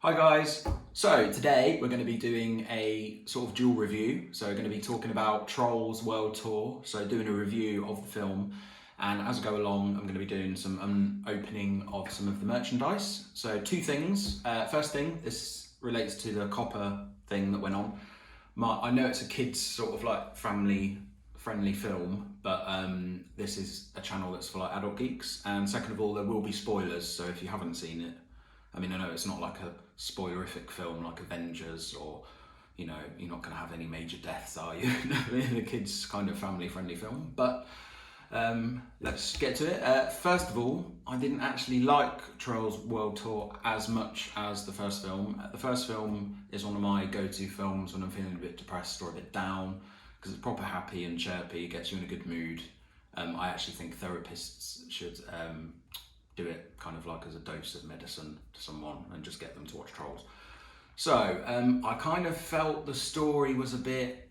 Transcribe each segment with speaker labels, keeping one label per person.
Speaker 1: Hi guys, so today we're going to be doing a sort of dual review. So we're going to be talking about Trolls World Tour, so doing a review of the film, and as I go along I'm going to be doing some opening of some of the merchandise. So two things. First thing, this relates to the copper thing that went on. I know it's a kids sort of like family friendly film, but this is a channel that's for like adult geeks, and second of all there will be spoilers, so if you haven't seen it, I mean, I know it's not like a spoilerific film like Avengers, or, you know, you're not going to have any major deaths, are you? The kids kind of family friendly film, but let's get to it. First of all, I didn't actually like Trolls World Tour as much as the first film. The first film is one of my go-to films when I'm feeling a bit depressed or a bit down, because it's proper happy and chirpy, gets you in a good mood. I actually think therapists should do it kind of like as a dose of medicine to someone and just get them to watch Trolls. So I kind of felt the story was it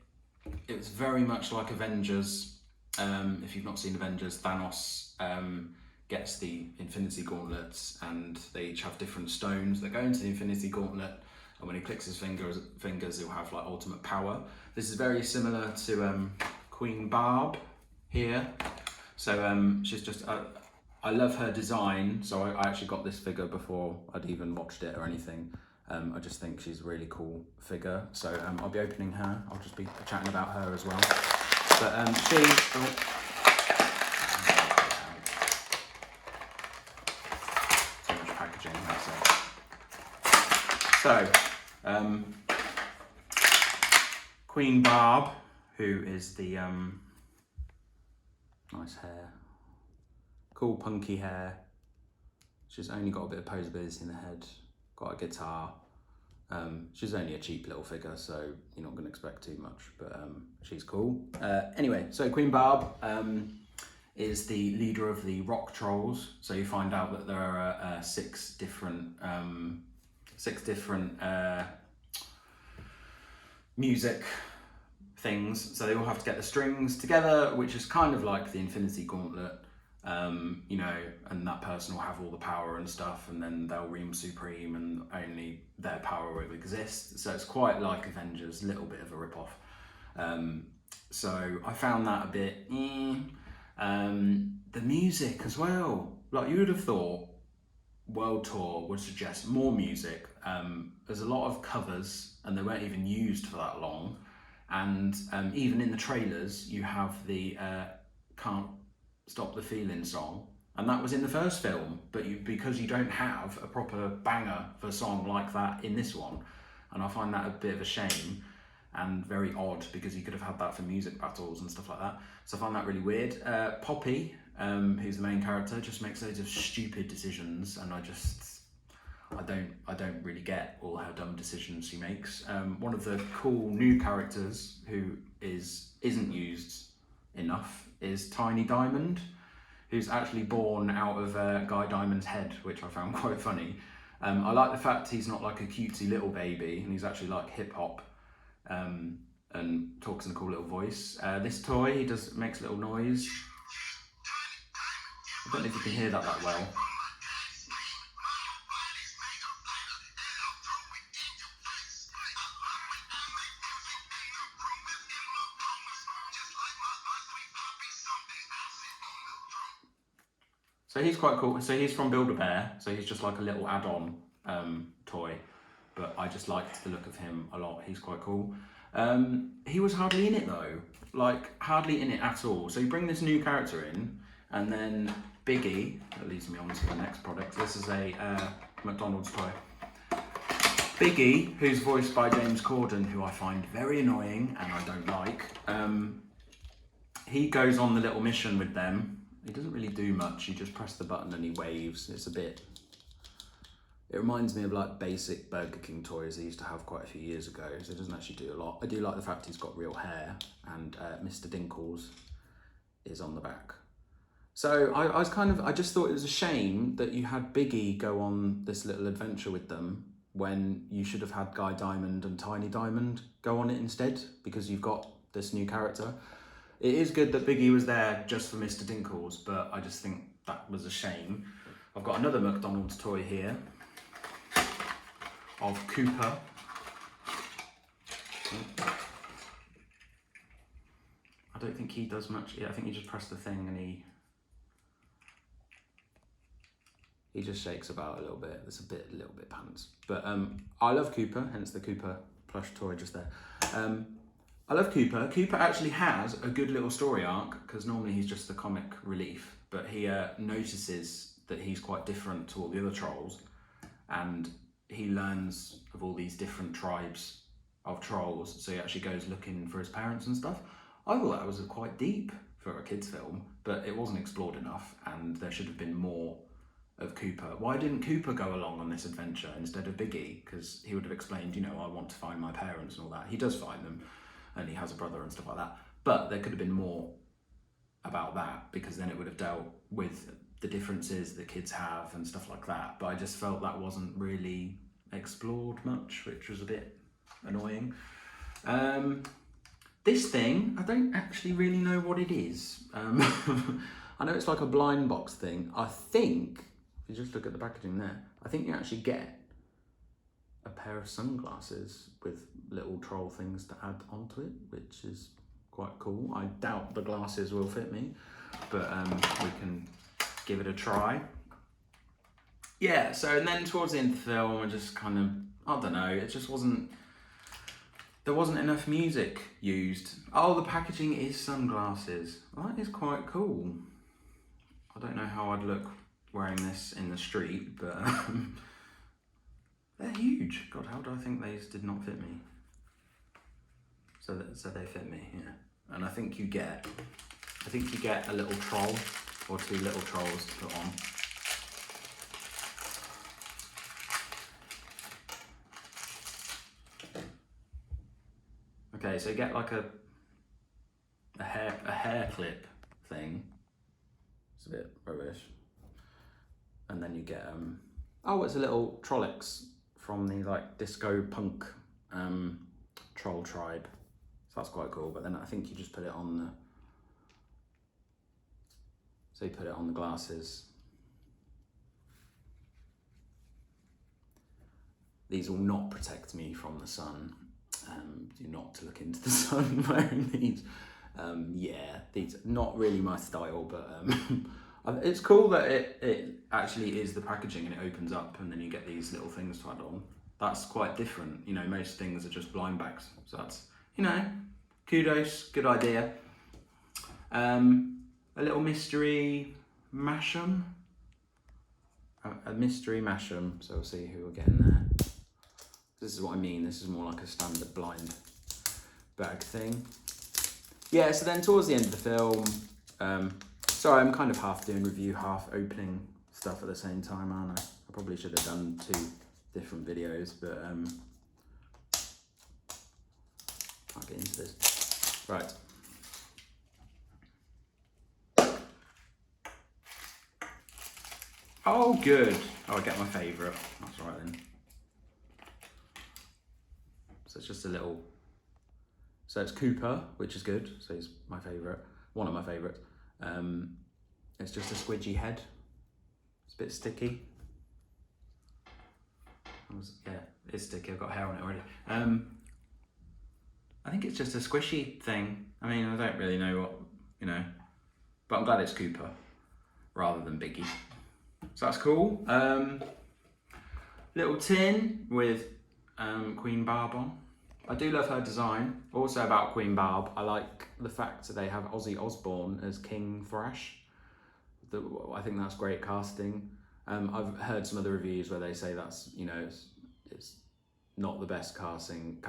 Speaker 1: was very much like Avengers. If you've not seen Avengers, Thanos gets the Infinity Gauntlets, and they each have different stones that go into the Infinity Gauntlet, and when he clicks his fingers he'll have like ultimate power. This is very similar to Queen Barb here. So she's just I love her design, so I actually got this figure before I'd even watched it or anything. I just think she's a really cool figure, so I'll be opening her. I'll just be chatting about her as well. But too much packaging, that's it. So, Queen Barb, who is the nice hair, cool punky hair. She's only got a bit of posability in the head, got a guitar. She's only a cheap little figure, so you're not going to expect too much, but she's cool. Anyway, so Queen Barb is the leader of the rock trolls. So you find out that there are six different music things. So they all have to get the strings together, which is kind of like the Infinity Gauntlet. You know, and that person will have all the power and stuff, and then they'll reign supreme, and only their power will exist. So it's quite like Avengers, a little bit of a rip-off. So I found that a bit the music as well, like you would have thought World Tour would suggest more music. There's a lot of covers, and they weren't even used for that long, and even in the trailers you have the Can't Stop the Feeling song, and that was in the first film, but because you don't have a proper banger for a song like that in this one, and I find that a bit of a shame and very odd, because you could have had that for music battles and stuff like that. So I find that really weird. Poppy, who's the main character, just makes loads of stupid decisions, and I don't really get all her dumb decisions she makes. One of the cool new characters who isn't used enough is Tiny Diamond, who's actually born out of Guy Diamond's head, which I found quite funny. I like the fact he's not like a cutesy little baby, and he's actually like hip hop, and talks in a cool little voice. This toy, he makes a little noise. I don't know if you can hear that well. So he's quite cool. So he's from Build-A-Bear, so he's just like a little add-on toy, but I just liked the look of him a lot. He's quite cool. He was hardly in it though, like hardly in it at all. So you bring this new character in, and then Biggie, that leads me on to the next product. This is a McDonald's toy. Biggie, who's voiced by James Corden, who I find very annoying and I don't like. He goes on the little mission with them. He doesn't really do much, you just press the button and he waves. It reminds me of like basic Burger King toys they used to have quite a few years ago, so it doesn't actually do a lot. I do like the fact he's got real hair, and Mr. Dinkles is on the back. So I just thought it was a shame that you had Biggie go on this little adventure with them when you should have had Guy Diamond and Tiny Diamond go on it instead, because you've got this new character. It is good that Biggie was there just for Mr. Dinkles, but I just think that was a shame. I've got another McDonald's toy here, of Cooper. I don't think he does much. Yeah, I think you just press the thing and he just shakes about a little bit. It's a little bit pants. But I love Cooper, hence the Cooper plush toy just there. I love Cooper. Cooper actually has a good little story arc, because normally he's just the comic relief, but he notices that he's quite different to all the other trolls, and he learns of all these different tribes of trolls, so he actually goes looking for his parents and stuff. I thought that was quite deep for a kid's film, but it wasn't explored enough, and there should have been more of Cooper. Why didn't Cooper go along on this adventure instead of Biggie? Because he would have explained, you know, I want to find my parents and all that. He does find them, and he has a brother and stuff like that. But there could have been more about that, because then it would have dealt with the differences that kids have and stuff like that. But I just felt that wasn't really explored much, which was a bit annoying. This thing, I don't actually really know what it is. I know it's like a blind box thing. I think, if you just look at the packaging there, I think you actually get a pair of sunglasses with little troll things to add onto it, which is quite cool. I doubt the glasses will fit me, but we can give it a try. Yeah, so and then towards the end of the film, I just kind of, I don't know, it just wasn't, there wasn't enough music used. Oh, the packaging is sunglasses. Well, that is quite cool. I don't know how I'd look wearing this in the street, but they're huge. God, how do I think these did not fit me? So they fit me, yeah. And I think you get a little troll or two little trolls to put on. Okay, so you get like a hair clip thing. It's a bit rubbish. And then you get oh, it's a little Trollocs from the like disco punk troll tribe. So that's quite cool. But then I think you just put it on the, so you put it on the glasses. These will not protect me from the sun. Do not to look into the sun wearing these. Yeah, these are not really my style, but it's cool that it actually is the packaging and it opens up and then you get these little things to add on. That's quite different. You know, most things are just blind bags. So that's, you know, kudos, good idea. A little mystery mash'em. A mystery mash'em, so we'll see who we're getting there. This is what I mean, this is more like a standard blind bag thing. Yeah, so then towards the end of the film, sorry, I'm kind of half doing review, half opening stuff at the same time, aren't I? I probably should have done 2 different videos, but I'll get into this. Right. Oh, good. Oh, I get my favourite. That's right then. So it's just a little, so it's Cooper, which is good. So he's my favourite, one of my favourites. It's just a squidgy head. It's a bit sticky. Yeah, it's sticky. I've got hair on it already. I think it's just a squishy thing. I mean, I don't really know what, you know, but I'm glad it's Cooper rather than Biggie. So that's cool. Little tin with Queen Barb on. I do love her design. Also about Queen Barb, I like the fact that they have Ozzy Osbourne as King Thrash. I think that's great casting. I've heard some other reviews where they say that's, you know, it's not the best casting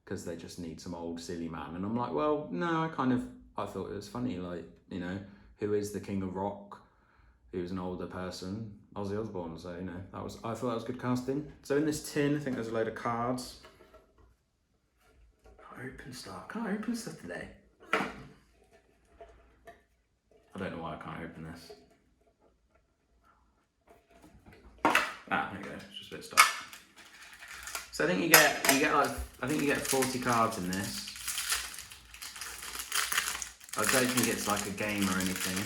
Speaker 1: because they just need some old silly man. And I'm like, well, no, I thought it was funny, like, you know, who is the King of Rock? Who's an older person? Ozzy Osbourne. So, you know, I thought that was good casting. So in this tin, I think there's a load of cards. Can't open stuff today. I don't know why I can't open this. Ah, there you go. It's just a bit stuck. So I think you get like, I think you get 40 cards in this. I don't think it's like a game or anything.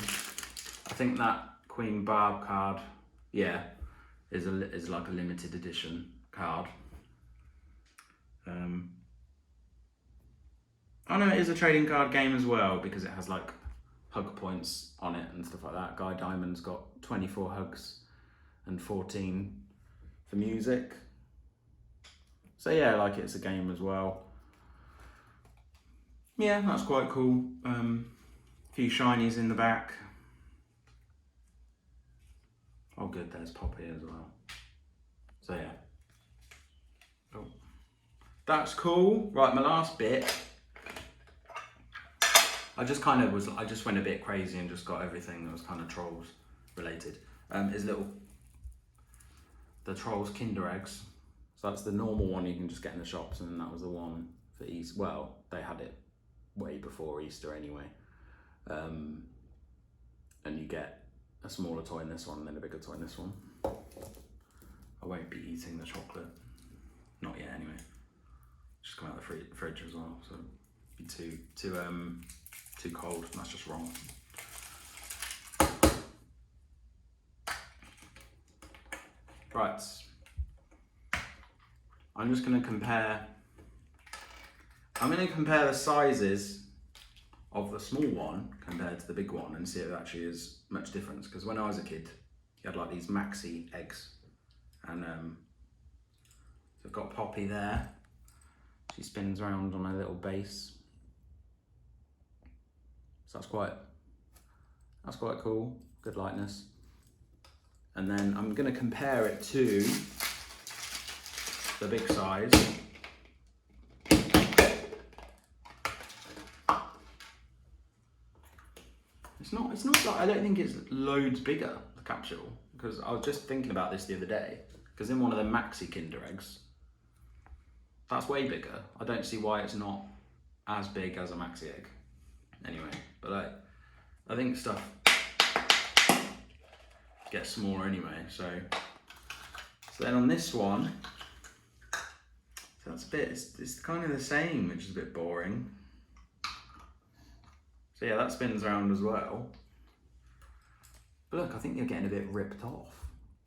Speaker 1: I think that Queen Barb card, yeah, is like a limited edition. card. Oh no, it is a trading card game as well because it has like hug points on it and stuff like that. Guy Diamond's got 24 hugs and 14 for music. So yeah, like it's a game as well. Yeah, that's quite cool. A few shinies in the back. Oh good, there's Poppy as well. So yeah. Oh. That's cool. Right, my last bit. I just went a bit crazy and just got everything that was kind of Trolls related. Is the Trolls Kinder Eggs. So that's the normal one you can just get in the shops, and then that was the one for Easter. Well, they had it way before Easter anyway. And you get a smaller toy in this one and then a bigger toy in this one. I won't be eating the chocolate. Not yet anyway. Just come out of the fridge as well, so it'd be too cold, and that's just wrong. Right. I'm going to compare the sizes of the small one compared to the big one and see if there actually is much difference. Because when I was a kid, you had like these maxi eggs, and so I've got Poppy there. She spins around on a little base. So that's quite cool, good lightness. And then I'm gonna compare it to the big size. It's not like, I don't think it's loads bigger, the capsule, because I was just thinking about this the other day, because in one of the maxi Kinder Eggs, that's way bigger. I don't see why it's not as big as a maxi egg. Anyway, but I think stuff gets smaller anyway, so then on this one, so that's it's kind of the same, which is a bit boring. So yeah, that spins around as well. But look, I think you're getting a bit ripped off.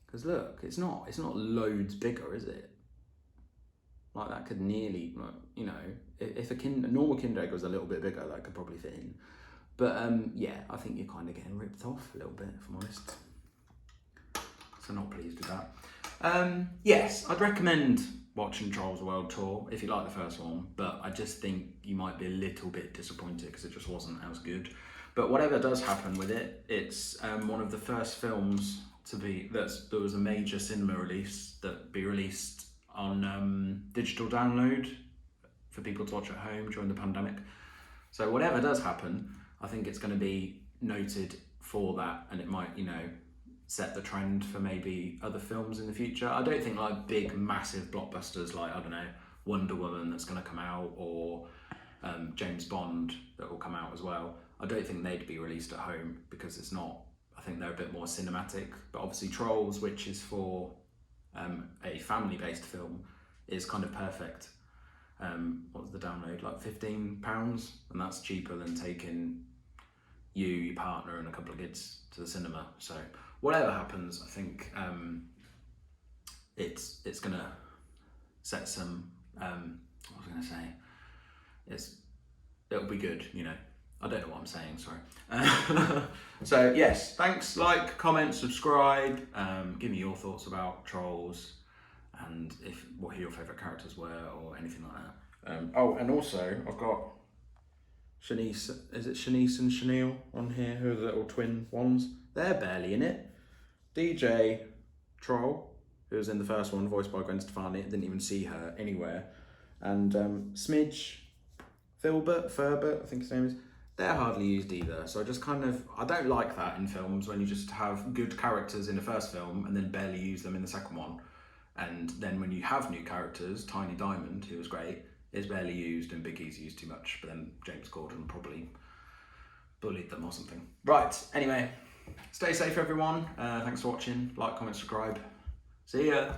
Speaker 1: Because look, it's not loads bigger, is it? Like that could nearly, you know, if a normal Kinder Egg was a little bit bigger, that could probably fit in. But yeah, I think you're kind of getting ripped off a little bit, if I'm honest. So not pleased with that. Yes, I'd recommend watching Trolls World Tour if you like the first one, but I just think you might be a little bit disappointed because it just wasn't as good. But whatever does happen with it, it's one of the first films to be, there was a major cinema release that be released on digital download for people to watch at home during the pandemic. So whatever does happen, I think it's going to be noted for that, and it might, you know, set the trend for maybe other films in the future. I don't think like big massive blockbusters like, I don't know, Wonder Woman that's going to come out, or James Bond that will come out as well. I don't think they'd be released at home because it's not, I think they're a bit more cinematic. But obviously Trolls, which is for a family-based film, is kind of perfect. What's the download, like £15, and that's cheaper than taking you, your partner and a couple of kids to the cinema. So whatever happens, I think it's gonna set some what was I gonna say, it'll be good, you know. I don't know what I'm saying, sorry. So yes, thanks, like, comment, subscribe, give me your thoughts about Trolls, and what your favourite characters were, or anything like that. Oh, and also I've got Shanice, is it Shanice and Chanel on here, who are the little twin ones? They're barely in it. DJ Troll, who was in the first one, voiced by Gwen Stefani, didn't even see her anywhere. And Smidge, Filbert, I think his name is, they're hardly used either. So I don't like that in films, when you just have good characters in the first film and then barely use them in the second one. And then when you have new characters, Tiny Diamond, who was great, is barely used, and Biggie's used too much, but then James Corden probably bullied them or something. Right, anyway, stay safe everyone. Thanks for watching. Like, comment, subscribe. See ya.